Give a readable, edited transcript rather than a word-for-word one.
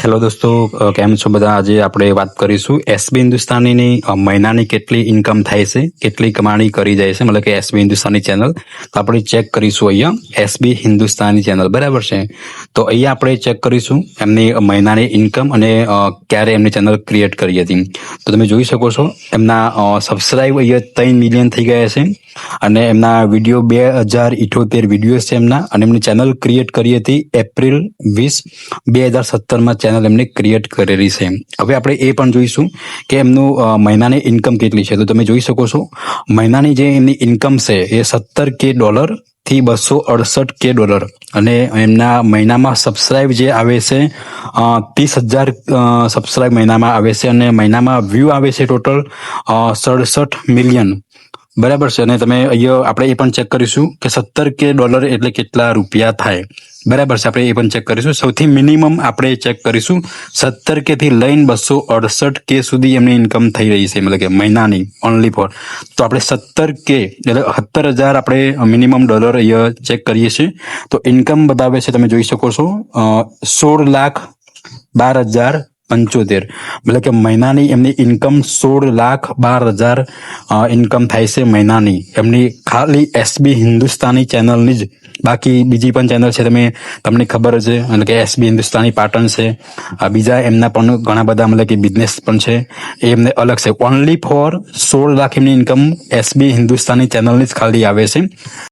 Hello દોસ્તો, કેમ છો બધા? આજે આપણે વાત કરીશું એસબી હિન્દુસ્તાનીની મહિનાની કેટલી ઇન્કમ થાય છે, કેટલી કમાણી કરી જાય છે, મતલબ કે એસબી હિન્દુસ્તાની ચેનલ. તો આપણે ચેક કરીશું અહીંયા એસબી હિન્દુસ્તાની ચેનલ, બરાબર છે. તો અહીંયા આપણે ચેક કરીશું એમની મહિનાની ઇન્કમ અને ક્યારે એમની ચેનલ ક્રિએટ કરી હતી. તો તમે જોઈ શકો છો એમના સબસ્ક્રાઇબ અહીંયા 3 મિલિયન થઈ ગયા છે અને એમના વિડીયો 2078 વિડીયોઝ છે એમના, અને એમની ચેનલ ક્રિએટ કરી હતી એપ્રિલ 20, 2017 ચેનલ એમને ક્રિએટ કરેલી છે. હવે આપણે એ પણ જોઈશું કે એમનું મહિનાની ઇન્કમ કેટલી છે. તો તમે જોઈ શકો છો મહિનાની જે એમની ઇન્કમ છે એ $17,000 થી $268,000, અને એમના મહિનામાં સબસ્ક્રાઇબ જે આવે છે 30,000 સબસ્ક્રાઇબ મહિનામાં આવે છે, અને મહિનામાં વ્યૂ આવે છે ટોટલ 67 મિલિયન, બરાબર છે. અને તમે અહીંયા આપણે એ પણ ચેક કરીશું કે $17,000 એટલે કેટલા રૂપિયા થાય, બરાબર છે. આપણે એ પણ ચેક કરીશું. સૌથી મિનિમમ આપણે ચેક કરીશું 17K થી લઈને 268K સુધી એમની ઇન્કમ થઈ રહી છે, મતલબ કે મહિનાની ઓનલી ફોર. તો આપણે 17K એટલે 17,000 આપણે મિનિમમ ડોલર અહીંયા ચેક કરીએ છીએ. તો ઇન્કમ બતાવે છે, તમે જોઈ શકો છો 16,12,075, મતલબ કે મહિનાની એમની ઇન્કમ 16,12,000 ઇન્કમ થાય છે મહિનાની એમની, ખાલી એસબી હિન્દુસ્તાની ચેનલની જ. બાકી બીજી પણ ચેનલ છે, તમને ખબર છે, એટલે કે એસબી હિન્દુસ્તાની પાટણ છે, બીજા એમના પણ ઘણા બધા મતલબ કે બિઝનેસ પણ છે, એ એમને અલગ છે. ઓનલી ફોર 16 લાખ એમની ઇન્કમ એસબી હિન્દુસ્તાની ચેનલની જ ખાલી આવે છે.